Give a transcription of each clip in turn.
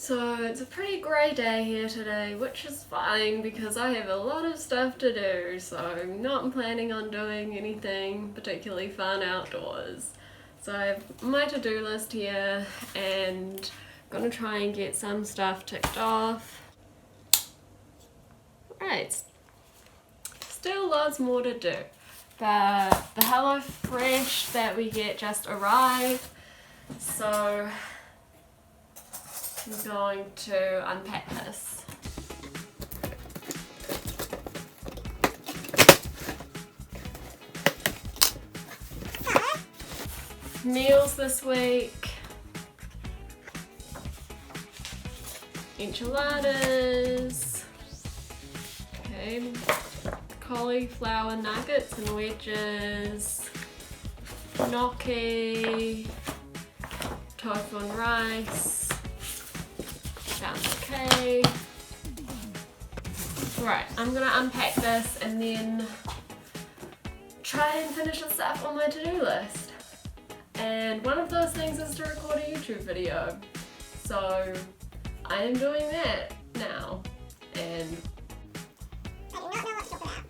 So it's a pretty grey day here today, which is fine because I have a lot of stuff to do, so I'm not planning on doing anything particularly fun outdoors. So I have my to-do list here and I'm gonna try and get some stuff ticked off. Right, still lots more to do, but the HelloFresh that we get just arrived, so I'm going to unpack this. Meals this week: enchiladas, okay, cauliflower nuggets and wedges, gnocchi, tofu and rice, pound cake. Right, I'm gonna unpack this and then try and finish the stuff on my to-do list. And one of those things is to record a YouTube video. So I am doing that now. And I do not know what to talk about.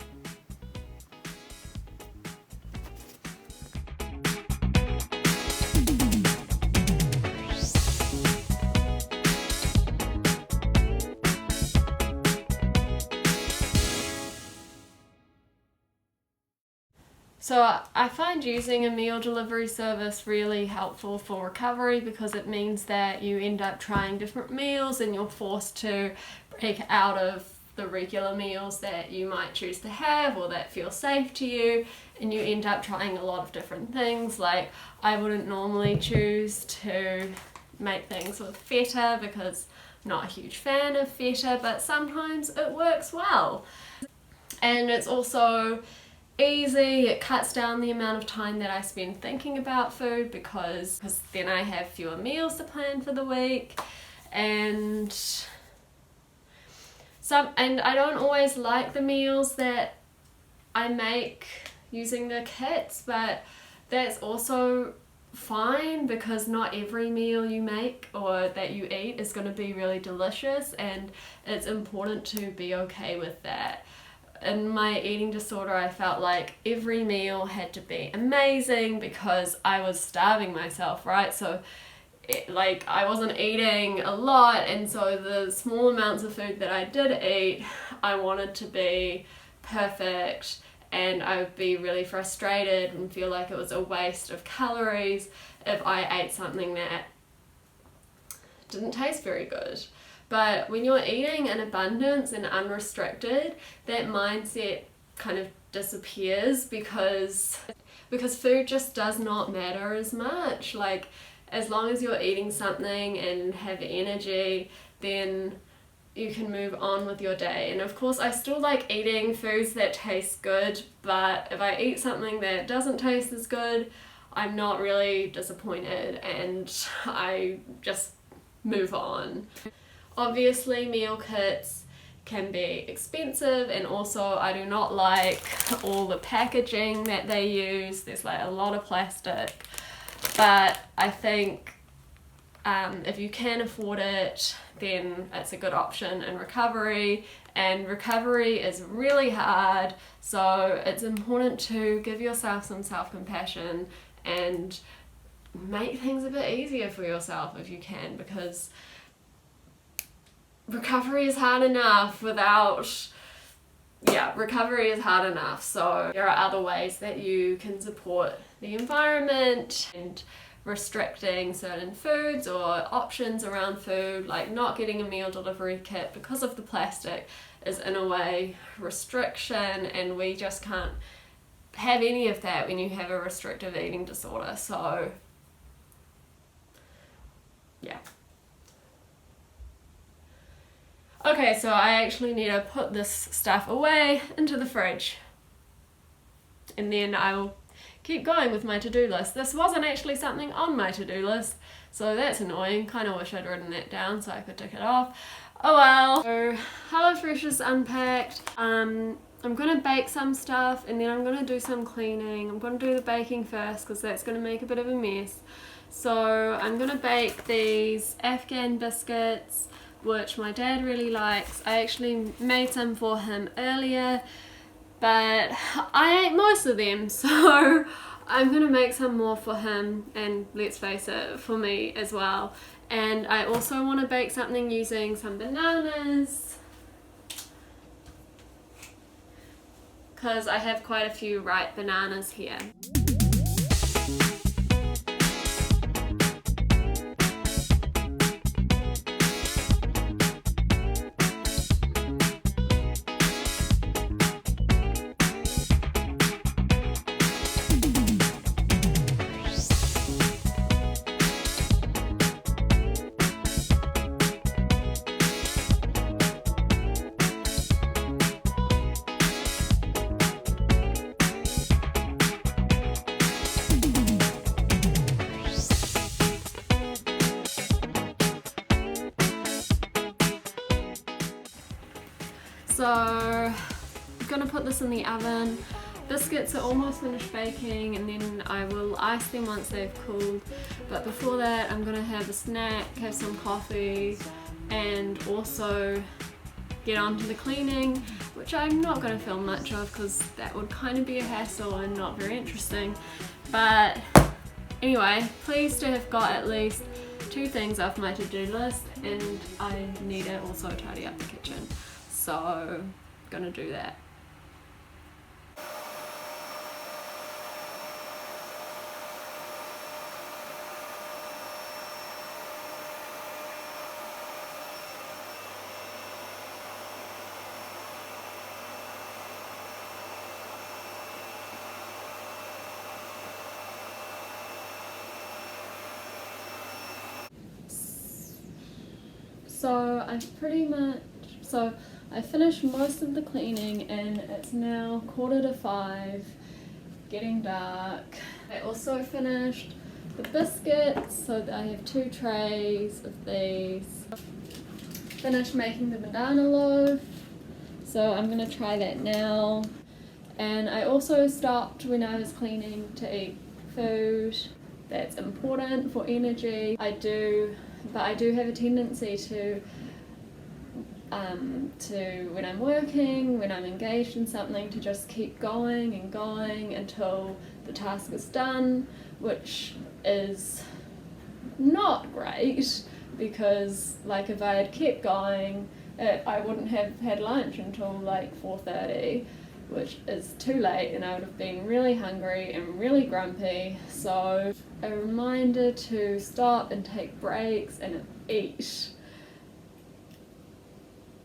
so I find using a meal delivery service really helpful for recovery because it means that you end up trying different meals and you're forced to break out of the regular meals that you might choose to have or that feel safe to you, and you end up trying a lot of different things. Like, I wouldn't normally choose to make things with feta because I'm not a huge fan of feta, but sometimes it works well. And it's also easy, it cuts down the amount of time that I spend thinking about food because then I have fewer meals to plan for the week, and I don't always like the meals that I make using the kits, but that's also fine because not every meal you make or that you eat is going to be really delicious, and it's important to be okay with that. In my eating disorder, I felt like every meal had to be amazing because I was starving myself, right? So I wasn't eating a lot, and so the small amounts of food that I did eat, I wanted to be perfect, and I would be really frustrated and feel like it was a waste of calories if I ate something that didn't taste very good. But when you're eating in abundance and unrestricted, that mindset kind of disappears because food just does not matter as much. Like, as long as you're eating something and have energy, then you can move on with your day. And of course, I still like eating foods that taste good, but if I eat something that doesn't taste as good, I'm not really disappointed and I just move on. Obviously, meal kits can be expensive, and also I do not like all the packaging that they use. There's like a lot of plastic, but I think if you can afford it, then it's a good option in recovery, and recovery is really hard, so it's important to give yourself some self-compassion and make things a bit easier for yourself if you can, because recovery is hard enough recovery is hard enough. So there are other ways that you can support the environment, and restricting certain foods or options around food, like not getting a meal delivery kit because of the plastic, is in a way restriction, and we just can't have any of that when you have a restrictive eating disorder. So yeah. Okay, so I actually need to put this stuff away into the fridge, and then I will keep going with my to-do list. This wasn't actually something on my to-do list, so that's annoying. Kind of wish I'd written that down so I could tick it off. Oh well. So HelloFresh is unpacked. I'm gonna bake some stuff, and then I'm gonna do some cleaning. I'm gonna do the baking first because that's gonna make a bit of a mess. So I'm gonna bake these Afghan biscuits, which my dad really likes. I actually made some for him earlier, but I ate most of them, so I'm gonna make some more for him, and let's face it, for me as well. And I also want to bake something using some bananas, because I have quite a few ripe bananas here. So I'm gonna put this in the oven. Biscuits are almost finished baking, and then I will ice them once they've cooled. But before that, I'm gonna have a snack, have some coffee, and also get on to the cleaning, which I'm not gonna film much of because that would kind of be a hassle and not very interesting. But anyway, pleased to have got at least 2 things off my to-do list, and I need to also tidy up the kitchen. So, gonna do that. So I finished most of the cleaning, and it's now 4:45, getting dark. I also finished the biscuits, so I have 2 trays of these. Finished making the banana loaf, so I'm gonna try that now. And I also stopped when I was cleaning to eat food. That's important for energy. I do have a tendency to when I'm working, when I'm engaged in something, to just keep going and going until the task is done, which is not great, because like if I had kept going, I wouldn't have had lunch until like 4:30, which is too late, and I would have been really hungry and really grumpy. So a reminder to stop and take breaks and eat.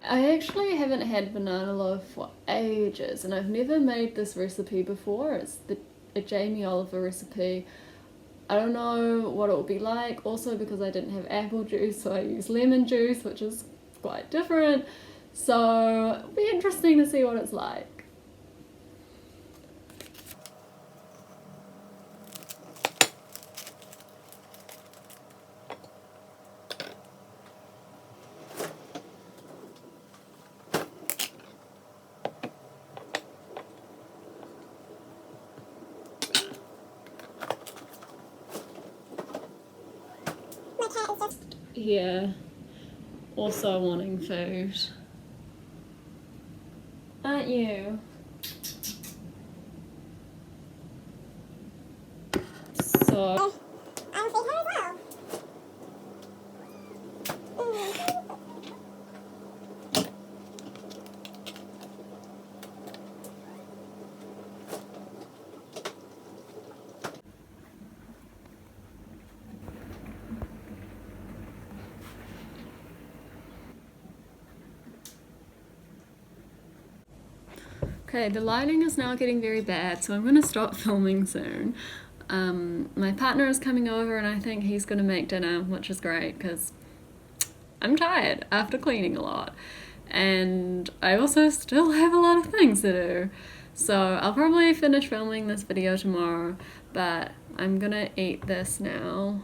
I actually haven't had banana loaf for ages, and I've never made this recipe before. It's a Jamie Oliver recipe. I don't know what it will be like, also because I didn't have apple juice, so I used lemon juice, which is quite different. So it'll be interesting to see what it's like. My cat is just Here, also wanting food. Aren't you? So I'm feed her as well. okay, the lighting is now getting very bad, so I'm going to stop filming soon. My partner is coming over, and I think he's going to make dinner, which is great because I'm tired after cleaning a lot, and I also still have a lot of things to do. So I'll probably finish filming this video tomorrow, but I'm gonna eat this now.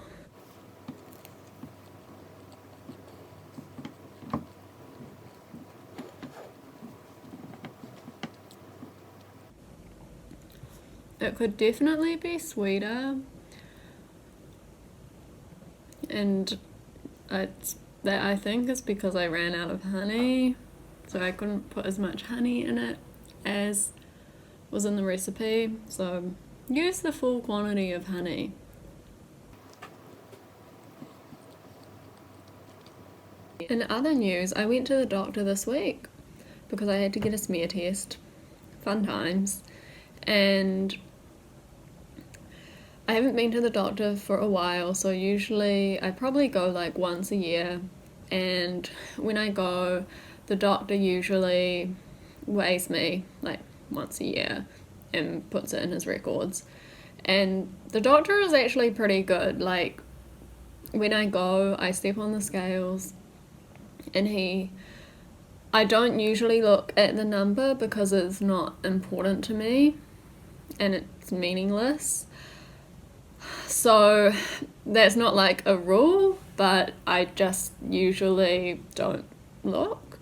It could definitely be sweeter, and that I think is because I ran out of honey, so I couldn't put as much honey in it as was in the recipe, so use the full quantity of honey. In other news, I went to the doctor this week because I had to get a smear test. Fun times. And I haven't been to the doctor for a while, so usually I probably go like once a year, and when I go, the doctor usually weighs me like once a year and puts it in his records. And the doctor is actually pretty good. Like, when I go, I step on the scales, and I don't usually look at the number because it's not important to me and it's meaningless. So that's not like a rule, but I just usually don't look.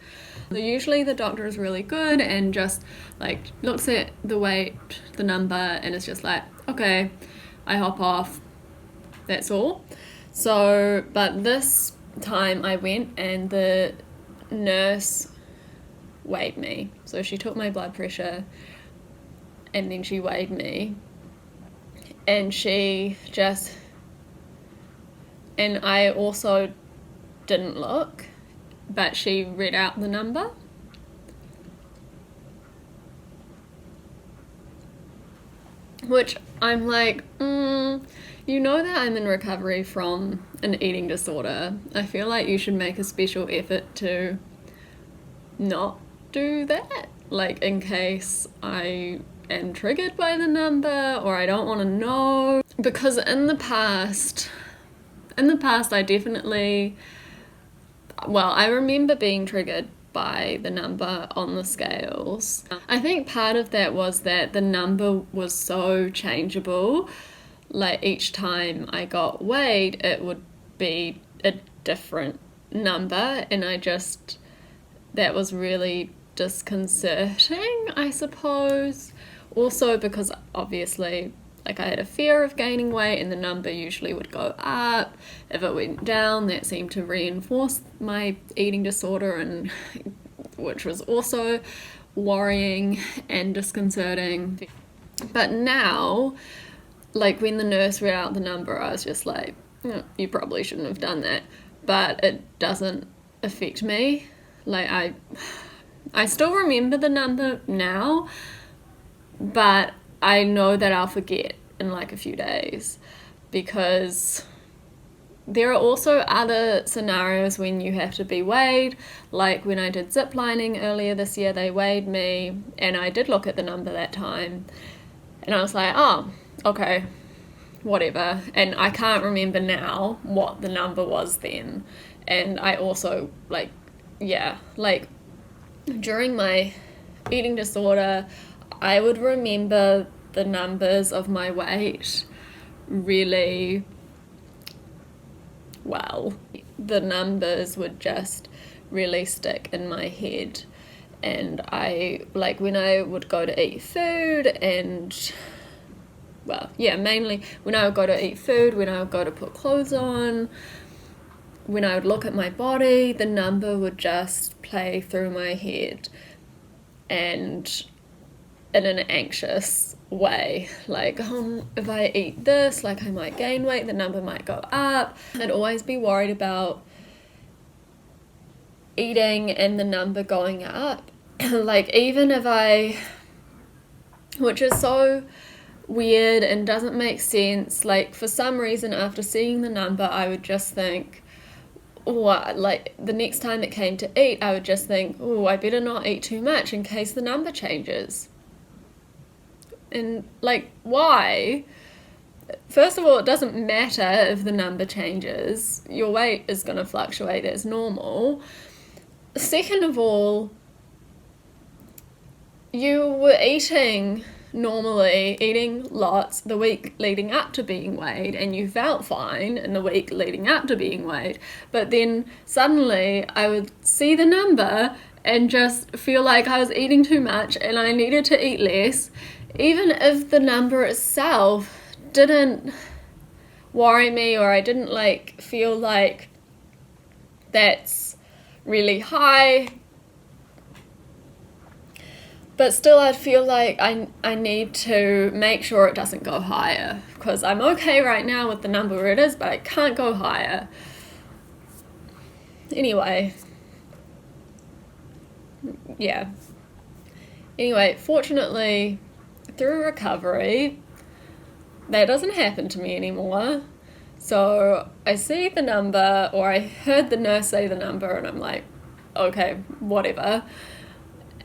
Usually the doctor is really good and just like looks at the weight, the number, and it's just like, okay, I hop off, that's all. So, but this time I went and the nurse weighed me. So she took my blood pressure and then she weighed me, and and I also didn't look, but she read out the number. Which I'm like, you know that I'm in recovery from an eating disorder. I feel like you should make a special effort to not do that. Like, in case I am triggered by the number or I don't want to know. Because in the past I definitely, I remember being triggered by the number on the scales. I think part of that was that the number was so changeable. Like, each time I got weighed, it would be a different number, and that was really disconcerting, I suppose. Also because obviously, like, I had a fear of gaining weight and the number usually would go up. If it went down, that seemed to reinforce my eating disorder, and which was also worrying and disconcerting. But now, like, when the nurse read out the number, I was just like, you probably shouldn't have done that. But it doesn't affect me. Like, I still remember the number now, but I know that I'll forget in like a few days, because there are also other scenarios when you have to be weighed. Like when I did zip lining earlier this year, they weighed me and I did look at the number that time and I was like, oh, okay, whatever. And I can't remember now what the number was then. And I also during my eating disorder, I would remember the numbers of my weight really well. The numbers would just really stick in my head, and when I would go to eat food and mainly when I would go to eat food, when I would go to put clothes on, when I would look at my body, the number would just play through my head, and in an anxious way, like, if I eat this, like, I might gain weight, the number might go up. I'd always be worried about eating and the number going up. Like, even if which is so weird and doesn't make sense, like, for some reason after seeing the number I would just think, the next time it came to eat, I would just think, I better not eat too much in case the number changes. And, like, why? First of all, it doesn't matter if the number changes. Your weight is going to fluctuate as normal. Second of all, you were eating lots the week leading up to being weighed, and you felt fine in the week leading up to being weighed. But then suddenly I would see the number and just feel like I was eating too much and I needed to eat less, even if the number itself worry me, or I didn't like feel like that's really high. But still, I'd feel like I need to make sure it doesn't go higher, because I'm okay right now with the number where it is, but I can't go higher. Anyway, yeah. Anyway, fortunately, through recovery, that doesn't happen to me anymore. So I see the number, or I heard the nurse say the number, and I'm like, okay, whatever.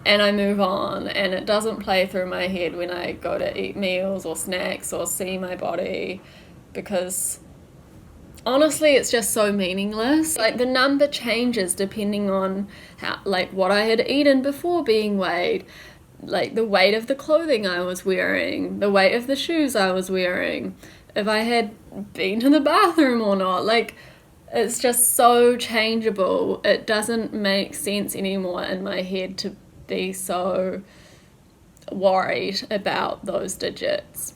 And I move on, and it doesn't play through my head when I go to eat meals or snacks or see my body, because honestly it's just so meaningless. Like, the number changes depending on how, like, what I had eaten before being weighed, like the weight of the clothing I was wearing, the weight of the shoes I was wearing, if I had been to the bathroom or not. Like, it's just so changeable. It doesn't make sense anymore in my head to be so worried about those digits,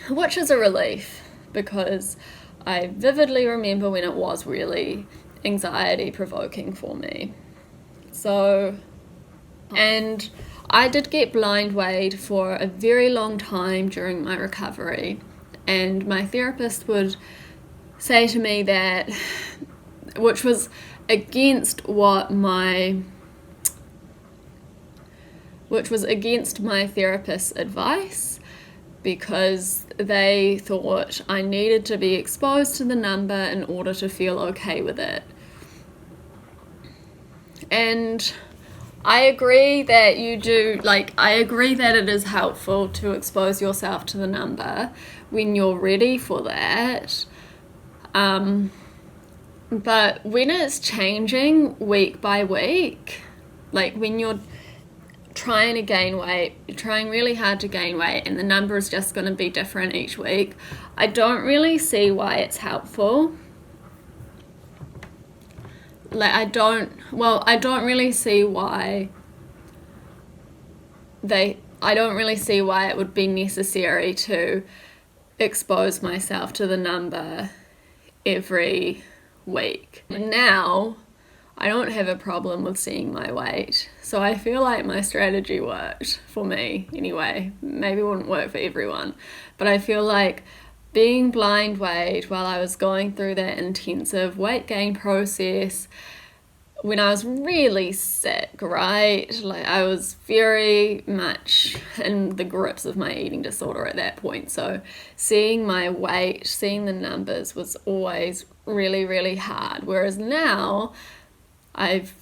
which is a relief, because I vividly remember when it was really anxiety provoking for me. So, and I did get blind weighed for a very long time during my recovery, and my therapist would say to me that, which was against my therapist's advice, because they thought I needed to be exposed to the number in order to feel okay with it. And I agree that you do, like, I agree that it is helpful to expose yourself to the number when you're ready for that. But when it's changing week by week, like when you're trying to gain weight, you're trying really hard to gain weight, and the number is just going to be different each week, I don't really see why it's helpful. Like, I don't really see why it would be necessary to expose myself to the number every week. Now, I don't have a problem with seeing my weight, so I feel like my strategy worked for me anyway. Maybe it wouldn't work for everyone, but I feel like being blind weighed while I was going through that intensive weight gain process, when I was really sick, right? Like, I was very much in the grips of my eating disorder at that point. So seeing my weight, seeing the numbers was always really, really hard. Whereas now, I've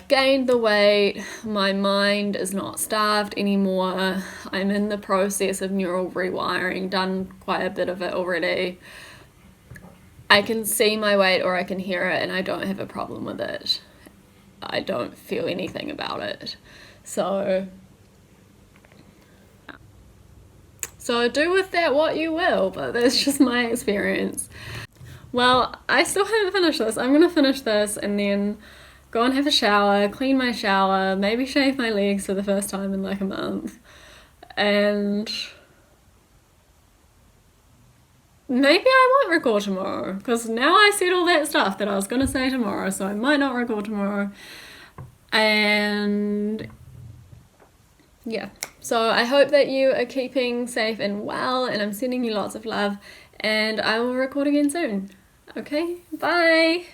gained the weight, my mind is not starved anymore. I'm in the process of neural rewiring, done quite a bit of it already. I can see my weight or I can hear it, and I don't have a problem with it. I don't feel anything about it. So do with that what you will, but that's just my experience. Well, I still haven't finished this. I'm gonna finish this and then go and have a shower, clean my shower, maybe shave my legs for the first time in like a month, and maybe I won't record tomorrow, because now I said all that stuff that I was going to say tomorrow, so I might not record tomorrow. And yeah, so I hope that you are keeping safe and well, and I'm sending you lots of love, and I will record again soon. Okay, bye!